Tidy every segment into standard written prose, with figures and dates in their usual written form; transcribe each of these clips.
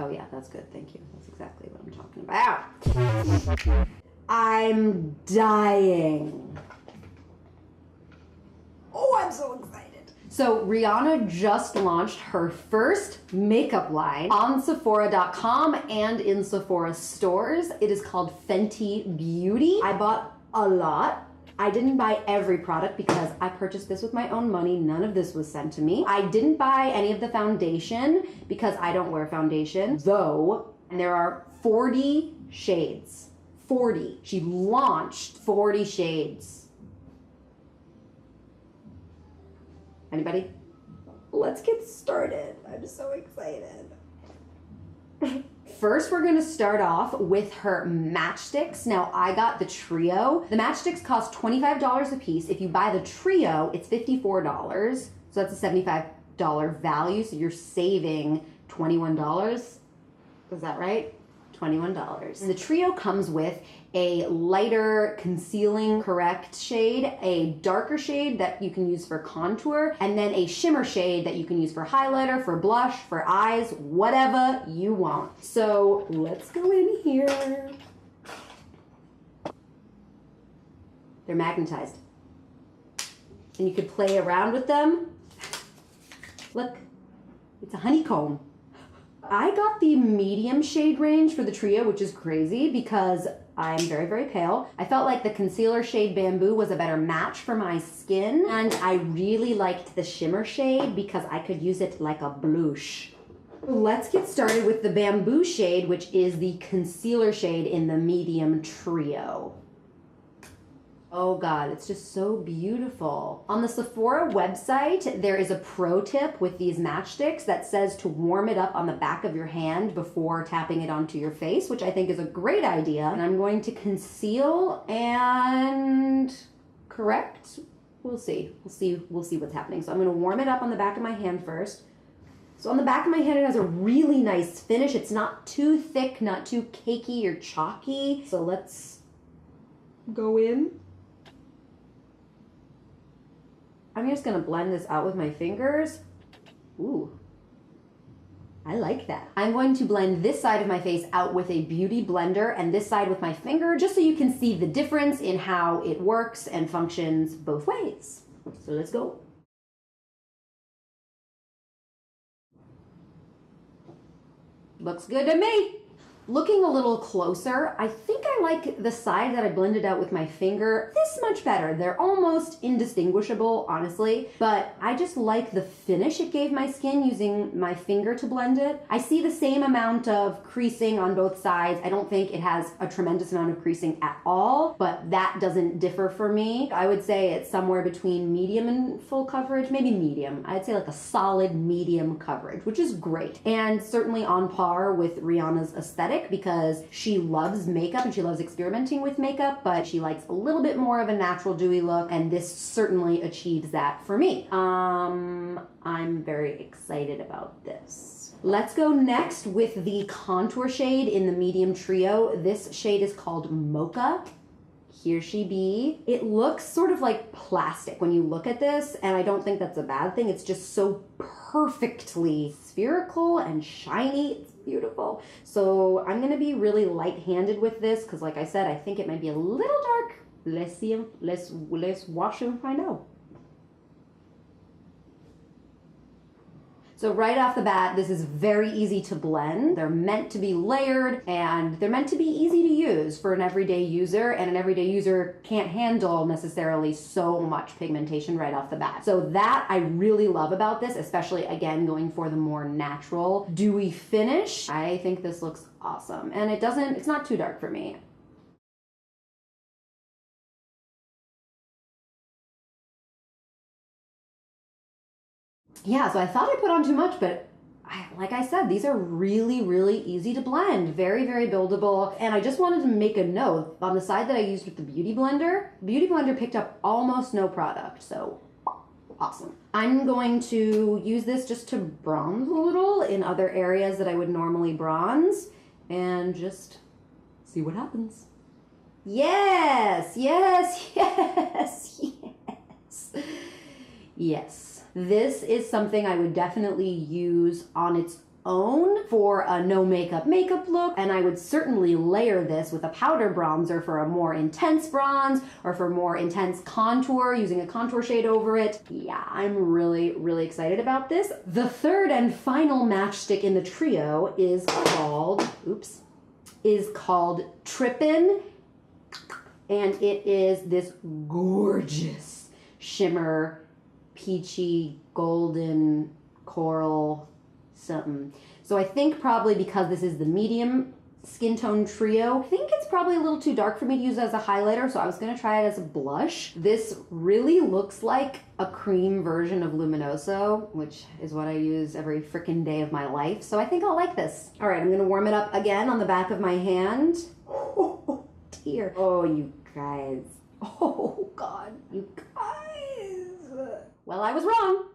Oh yeah, that's good, thank you. That's exactly what I'm talking about. I'm dying. Oh, I'm so excited. So Rihanna just launched her first makeup line on Sephora.com and in Sephora stores. It is called Fenty Beauty. I bought a lot. I didn't buy every product because I purchased this with my own money. None of this was sent to me. I didn't buy any of the foundation because I don't wear foundation, though, and there are 40 shades. 40. She launched 40 shades. Anybody? Let's get started. I'm so excited. First, we're gonna start off with her matchsticks. Now, I got the trio. The matchsticks cost $25 a piece. If you buy the trio, it's $54. So that's a $75 value. So you're saving $21. Is that right? $21. And the trio comes with a lighter concealing correct shade, a darker shade that you can use for contour, and then a shimmer shade that you can use for highlighter, for blush, for eyes, whatever you want. So let's go in here. They're magnetized. And you could play around with them. Look, it's a honeycomb. I got the medium shade range for the trio, which is crazy because I'm very, very pale. I felt like the concealer shade Bamboo was a better match for my skin, and I really liked the shimmer shade because I could use it like a blush. Let's get started with the Bamboo shade, which is the concealer shade in the medium trio. Oh God, it's just so beautiful. On the Sephora website, there is a pro tip with these matchsticks that says to warm it up on the back of your hand before tapping it onto your face, which I think is a great idea. And I'm going to conceal and correct. We'll see what's happening. So I'm gonna warm it up on the back of my hand first. So on the back of my hand, it has a really nice finish. It's not too thick, not too cakey or chalky. So let's go in. I'm just gonna blend this out with my fingers. Ooh, I like that. I'm going to blend this side of my face out with a beauty blender and this side with my finger, just so you can see the difference in how it works and functions both ways. So let's go. Looks good to me. Looking a little closer, I think I like the side that I blended out with my finger this much better. They're almost indistinguishable, honestly, but I just like the finish it gave my skin using my finger to blend it. I see the same amount of creasing on both sides. I don't think it has a tremendous amount of creasing at all, but that doesn't differ for me. I would say it's somewhere between medium and full coverage, maybe medium. I'd say like a solid medium coverage, which is great. And certainly on par with Rihanna's aesthetic, because she loves makeup and she loves experimenting with makeup, but she likes a little bit more of a natural dewy look, and this certainly achieves that for me. I'm very excited about this. Let's go next with the contour shade in the medium trio. This shade is called Mocha. Here she be. It looks sort of like plastic when you look at this, and I don't think that's a bad thing. It's just so perfectly spherical and shiny. It's beautiful. So I'm gonna be really light-handed with this because, like I said, I think it might be a little dark. Let's see him. Let's watch him find out. So right off the bat, this is very easy to blend. They're meant to be layered, and they're meant to be easy to use for an everyday user, and an everyday user can't handle necessarily so much pigmentation right off the bat. So that I really love about this, especially again going for the more natural dewy finish. I think this looks awesome, and it's not too dark for me. Yeah, so I thought I put on too much, but like I said, these are really, really easy to blend. Very, very buildable. And I just wanted to make a note on the side that I used with the Beauty Blender picked up almost no product, so awesome. I'm going to use this just to bronze a little in other areas that I would normally bronze and just see what happens. Yes, yes, yes, yes. Yes. This is something I would definitely use on its own for a no makeup look, and I would certainly layer this with a powder bronzer for a more intense bronze or for more intense contour using a contour shade over it. Yeah, I'm really, really excited about this. The third and final matchstick in the trio is called, Trippin', and it is this gorgeous shimmer, peachy, golden, coral, something. So I think probably because this is the medium skin tone trio, I think it's probably a little too dark for me to use as a highlighter, so I was gonna try it as a blush. This really looks like a cream version of Luminoso, which is what I use every frickin' day of my life, so I think I'll like this. All right, I'm gonna warm it up again on the back of my hand. Oh dear. Oh, you guys. Oh God, you guys. Well, I was wrong.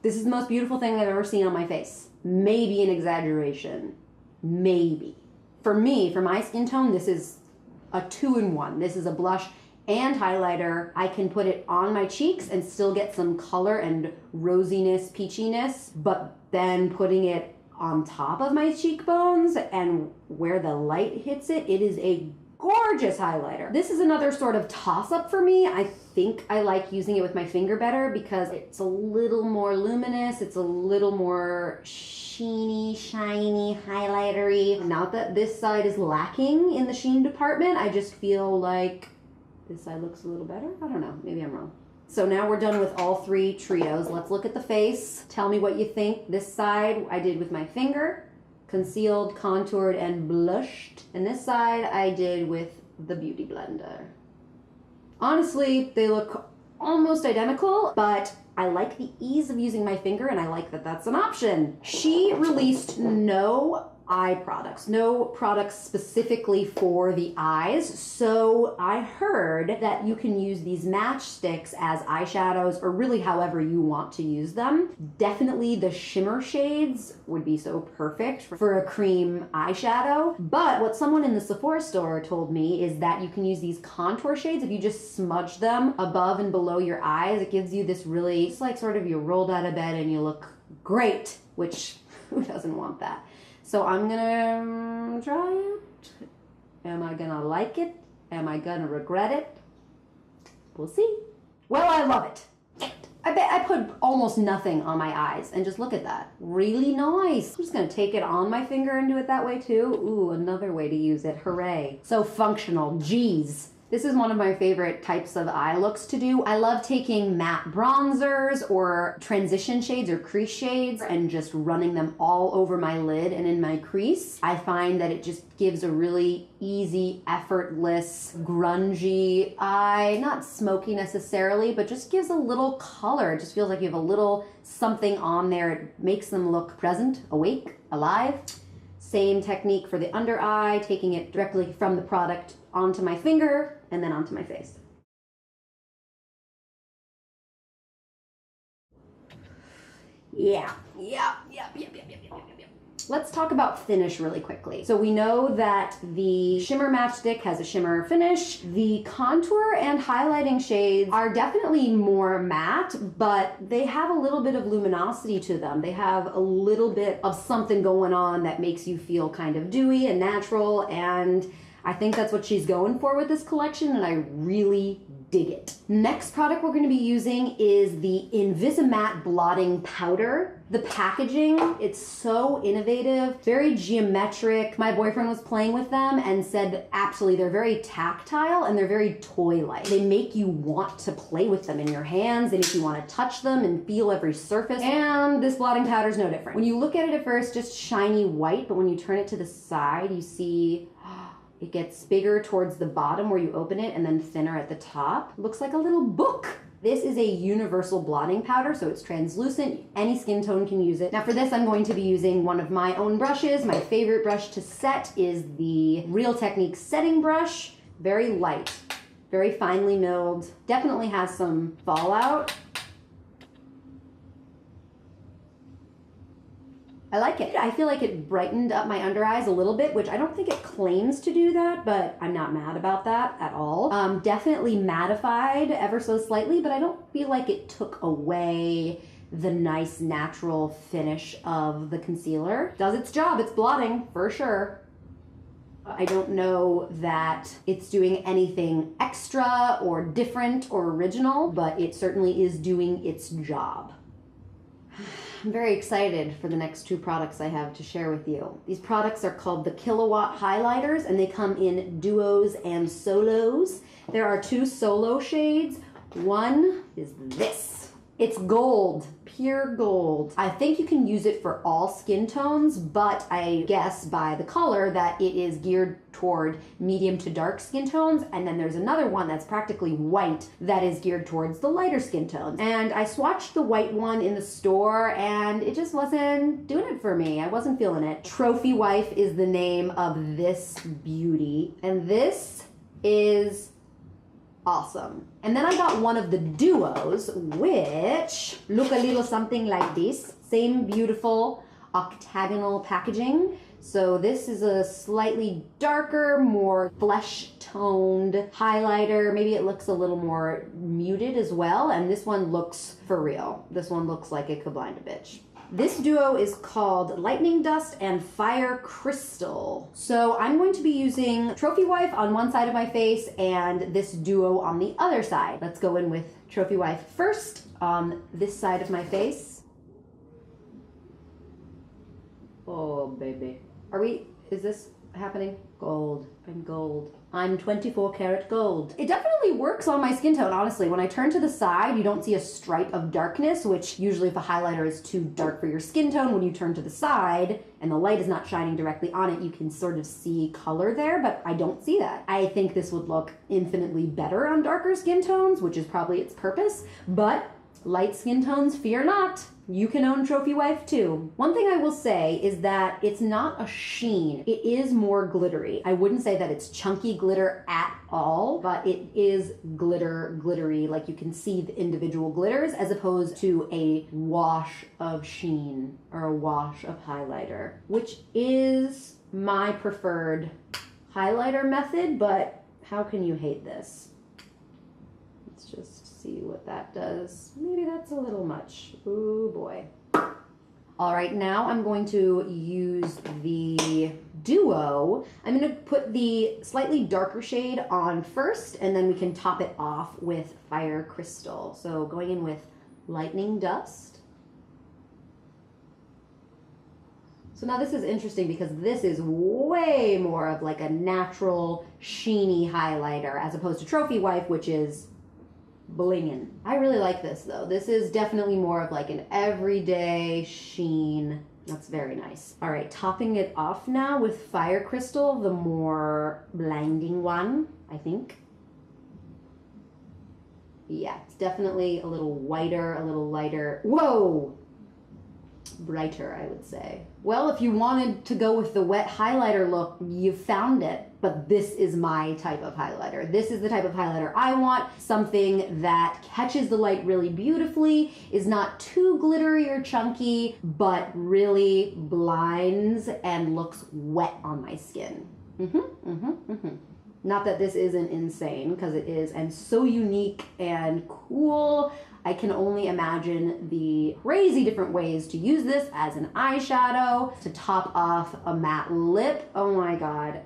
This is the most beautiful thing I've ever seen on my face. Maybe an exaggeration. Maybe. For me, for my skin tone, this is a 2-in-1. This is a blush and highlighter. I can put it on my cheeks and still get some color and rosiness, peachiness, but then putting it on top of my cheekbones and where the light hits it, it is a gorgeous highlighter. This is another sort of toss-up for me. I think I like using it with my finger better because it's a little more luminous, it's a little more sheeny, shiny, highlightery. Not that this side is lacking in the sheen department, I just feel like this side looks a little better. I don't know, maybe I'm wrong. So now we're done with all three trios. Let's look at the face. Tell me what you think. This side I did with my finger, concealed, contoured, and blushed. And this side I did with the Beauty Blender. Honestly, they look almost identical, but I like the ease of using my finger and I like that that's an option. She released no eye products, no products specifically for the eyes, so I heard that you can use these matchsticks as eyeshadows or really however you want to use them. Definitely the shimmer shades would be so perfect for a cream eyeshadow, but what someone in the Sephora store told me is that you can use these contour shades if you just smudge them above and below your eyes. It gives you this really, it's like sort of you rolled out of bed and you look great, which who doesn't want that? So I'm gonna try it. Am I gonna like it? Am I gonna regret it? We'll see. Well, I love it. I bet I put almost nothing on my eyes and just look at that. Really nice. I'm just gonna take it on my finger and do it that way too. Ooh, another way to use it. Hooray. So functional. Geez. This is one of my favorite types of eye looks to do. I love taking matte bronzers or transition shades or crease shades and just running them all over my lid and in my crease. I find that it just gives a really easy, effortless, grungy eye. Not smoky necessarily, but just gives a little color. It just feels like you have a little something on there. It makes them look present, awake, alive. Same technique for the under eye, taking it directly from the product onto my finger and then onto my face. Yeah. Let's talk about finish really quickly. So we know that the shimmer matchstick has a shimmer finish. The contour and highlighting shades are definitely more matte, but they have a little bit of luminosity to them. They have a little bit of something going on that makes you feel kind of dewy and natural, and I think that's what she's going for with this collection, and I really dig it. Next product we're going to be using is the Invisimatte Blotting Powder. The packaging, it's so innovative, very geometric. My boyfriend was playing with them and said that absolutely they're very tactile and they're very toy-like. They make you want to play with them in your hands. They make you want to touch them and feel every surface. And this blotting powder is no different. When you look at it at first, just shiny white, but when you turn it to the side, you see it gets bigger towards the bottom where you open it and then thinner at the top. It looks like a little book. This is a universal blotting powder, so it's translucent. Any skin tone can use it. Now for this, I'm going to be using one of my own brushes. My favorite brush to set is the Real Technique setting brush. Very light, very finely milled. Definitely has some fallout. I like it. I feel like it brightened up my under eyes a little bit, which I don't think it claims to do that, but I'm not mad about that at all. Definitely mattified ever so slightly, but I don't feel like it took away the nice natural finish of the concealer. Does its job, it's blotting for sure. I don't know that it's doing anything extra or different or original, but it certainly is doing its job. I'm very excited for the next two products I have to share with you. These products are called the Kilowatt Highlighters, and they come in duos and solos. There are two solo shades. One is this. It's gold, pure gold. I think you can use it for all skin tones, but I guess by the color that it is geared toward medium to dark skin tones. And then there's another one that's practically white that is geared towards the lighter skin tones. And I swatched the white one in the store and it just wasn't doing it for me. I wasn't feeling it. Trophy Wife is the name of this beauty. And this is awesome. And then I got one of the duos, which look a little something like this. Same beautiful octagonal packaging. So this is a slightly darker, more flesh-toned highlighter. Maybe it looks a little more muted as well. And this one looks for real. This one looks like it could blind a bitch. This duo is called Lightning Dust and Fire Crystal. So I'm going to be using Trophy Wife on one side of my face and this duo on the other side. Let's go in with Trophy Wife first on this side of my face. Oh, baby. Is this happening? Gold. I'm gold. I'm 24 karat gold. It definitely works on my skin tone, honestly. When I turn to the side, you don't see a stripe of darkness, which usually if a highlighter is too dark for your skin tone, when you turn to the side and the light is not shining directly on it, you can sort of see color there, but I don't see that. I think this would look infinitely better on darker skin tones, which is probably its purpose, but light skin tones, fear not. You can own Trophy Wife too. One thing I will say is that it's not a sheen. It is more glittery. I wouldn't say that it's chunky glitter at all, but it is glittery, like you can see the individual glitters as opposed to a wash of sheen or a wash of highlighter, which is my preferred highlighter method, but how can you hate this? Let's just see what that does. Maybe that's a little much. Ooh boy. All right, now I'm going to use the duo. I'm going to put the slightly darker shade on first, and then we can top it off with Fire Crystal. So going in with Lightning Dust. So now this is interesting because this is way more of like a natural sheeny highlighter as opposed to Trophy Wife, which is blingin'. I really like this though. This is definitely more of like an everyday sheen. That's very nice. All right, topping it off now with Fire Crystal, the more blinding one, I think. Yeah, it's definitely a little whiter, a little lighter. Whoa! Brighter, I would say. Well, if you wanted to go with the wet highlighter look, you found it. But this is my type of highlighter. This is the type of highlighter I want. Something that catches the light really beautifully, is not too glittery or chunky, but really blinds and looks wet on my skin. Not that this isn't insane, because it is, and so unique and cool. I can only imagine the crazy different ways to use this as an eyeshadow, to top off a matte lip. Oh my God.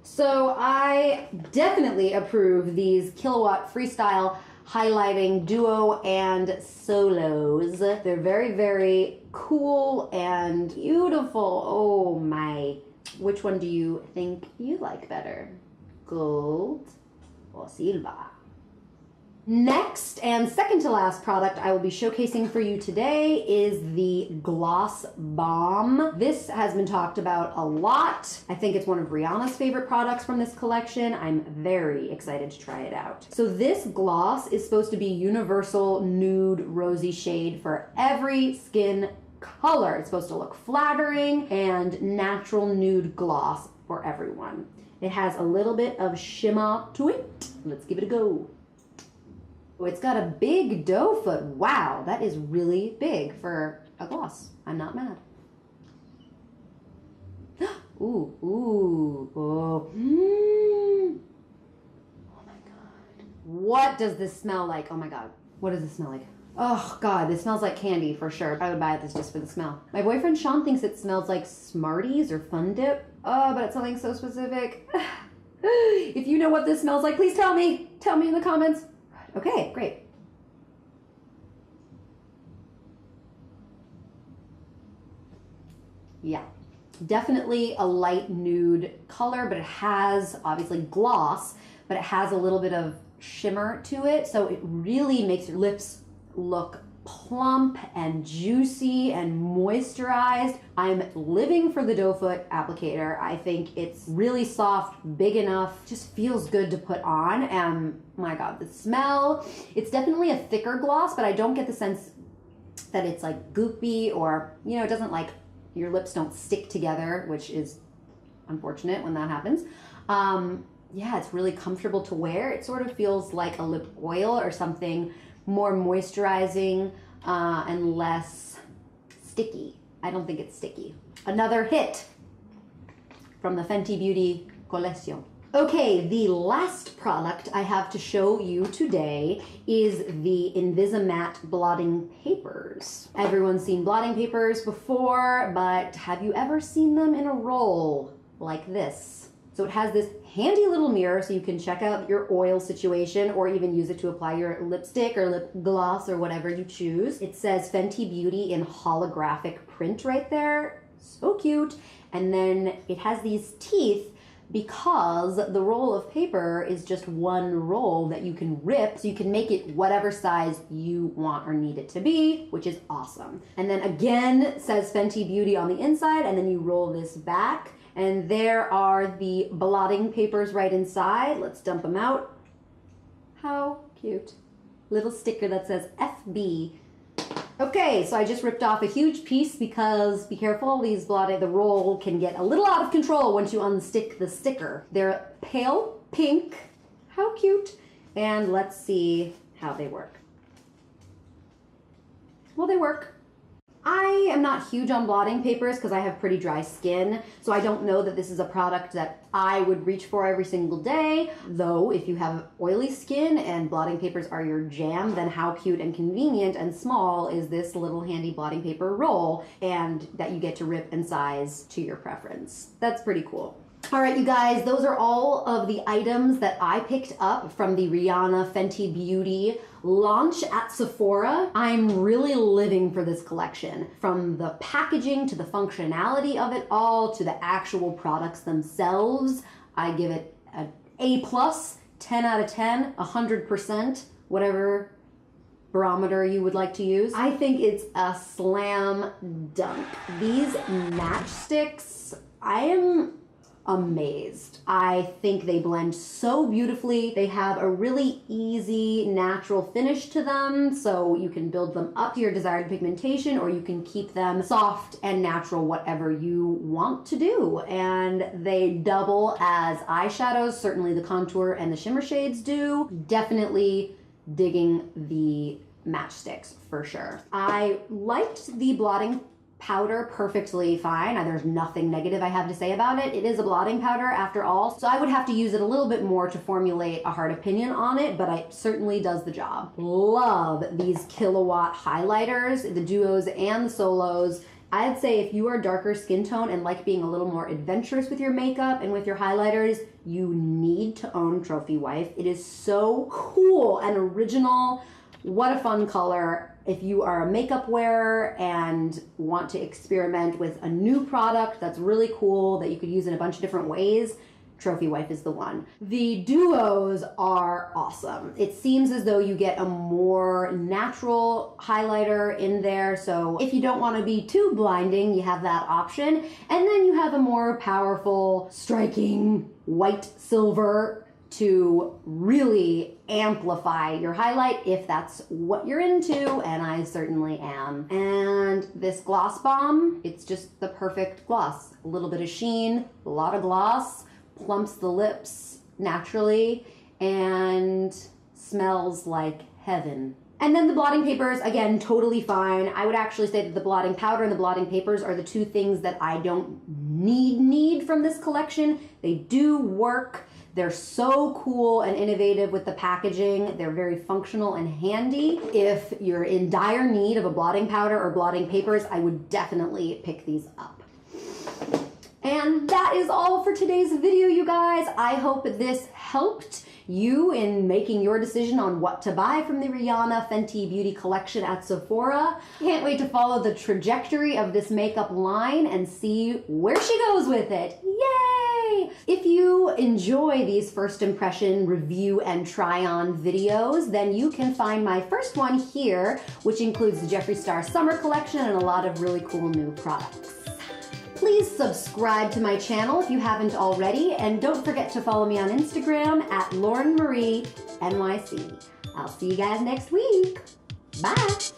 So I definitely approve these Kilowatt Freestyle highlighting duo and solos. They're very, very cool and beautiful. Oh my. Which one do you think you like better? Gold or silver? Next and second to last product I will be showcasing for you today is the Gloss Bomb. This has been talked about a lot. I think it's one of Rihanna's favorite products from this collection. I'm very excited to try it out. So this gloss is supposed to be universal nude rosy shade for every skin color. It's supposed to look flattering and natural nude gloss for everyone. It has a little bit of shimmer to it. Let's give it a go. Oh, it's got a big doe foot. Wow, that is really big for a gloss. I'm not mad. Ooh, ooh, oh. Oh my God. What does this smell like? Oh my God. What does this smell like? Oh God, this smells like candy for sure. I would buy this just for the smell. My boyfriend Sean thinks it smells like Smarties or Fun Dip. Oh, but it's something so specific. If you know what this smells like, please tell me. Tell me in the comments. Okay, great. Yeah, definitely a light nude color, but it has obviously gloss, but it has a little bit of shimmer to it. So it really makes your lips look plump and juicy and moisturized. I'm living for the doe foot applicator. I think it's really soft, big enough, just feels good to put on. And my God, the smell, it's definitely a thicker gloss, but I don't get the sense that it's like goopy or, you know, it doesn't like, your lips don't stick together, which is unfortunate when that happens. Yeah, it's really comfortable to wear. It sort of feels like a lip oil or something more moisturizing and less sticky. I don't think it's sticky. Another hit from the Fenty Beauty collection. Okay, the last product I have to show you today is the Invisimatte blotting papers. Everyone's seen blotting papers before, but have you ever seen them in a roll like this? So it has this handy little mirror so you can check out your oil situation or even use it to apply your lipstick or lip gloss or whatever you choose. It says Fenty Beauty in holographic print right there. So cute. And then it has these teeth because the roll of paper is just one roll that you can rip, so you can make it whatever size you want or need it to be, which is awesome. And then again, it says Fenty Beauty on the inside, and then you roll this back, and there are the blotting papers right inside. Let's dump them out. How cute. Little sticker that says FB. Okay, so I just ripped off a huge piece because, be careful, the roll can get a little out of control once you unstick the sticker. They're pale pink. How cute. And let's see how they work. Well, they work. I am not huge on blotting papers because I have pretty dry skin, so I don't know that this is a product that I would reach for every single day. Though, if you have oily skin and blotting papers are your jam, then how cute and convenient and small is this little handy blotting paper roll, and that you get to rip and size to your preference. That's pretty cool. All right, you guys, those are all of the items that I picked up from the Rihanna Fenty Beauty launch at Sephora. I'm really living for this collection. From the packaging to the functionality of it all to the actual products themselves, I give it an A+, 10 out of 10, 100%, whatever barometer you would like to use. I think it's a slam dunk. These matchsticks, I am amazed. I think they blend so beautifully. They have a really easy, natural finish to them, so you can build them up to your desired pigmentation, or you can keep them soft and natural, whatever you want to do. And they double as eyeshadows. Certainly the contour and the shimmer shades do. Definitely digging the matchsticks for sure. I liked the blotting powder perfectly fine. There's nothing negative I have to say about it. It is a blotting powder after all, so I would have to use it a little bit more to formulate a hard opinion on it, but it certainly does the job. Love these kilowatt highlighters, the duos and the solos. I'd say if you are darker skin tone and like being a little more adventurous with your makeup and with your highlighters, you need to own Trophy Wife. It is so cool and original. What a fun color. If you are a makeup wearer and want to experiment with a new product that's really cool that you could use in a bunch of different ways, Trophy Wife is the one. The duos are awesome. It seems as though you get a more natural highlighter in there, so if you don't want to be too blinding, you have that option. And then you have a more powerful, striking white silver to really amplify your highlight if that's what you're into, and I certainly am. And this gloss bomb, it's just the perfect gloss. A little bit of sheen, a lot of gloss, plumps the lips naturally, and smells like heaven. And then the blotting papers, again, totally fine. I would actually say that the blotting powder and the blotting papers are the two things that I don't need from this collection. They do work. They're so cool and innovative with the packaging. They're very functional and handy. If you're in dire need of a blotting powder or blotting papers, I would definitely pick these up. And that is all for today's video, you guys. I hope this helped you in making your decision on what to buy from the Rihanna Fenty Beauty collection at Sephora. Can't wait to follow the trajectory of this makeup line and see where she goes with it. Yay! If you enjoy these first impression review and try on videos, then you can find my first one here, which includes the Jeffree Star Summer collection and a lot of really cool new products. Please subscribe to my channel if you haven't already, and don't forget to follow me on Instagram at laurenmarienyc. I'll see you guys next week. Bye!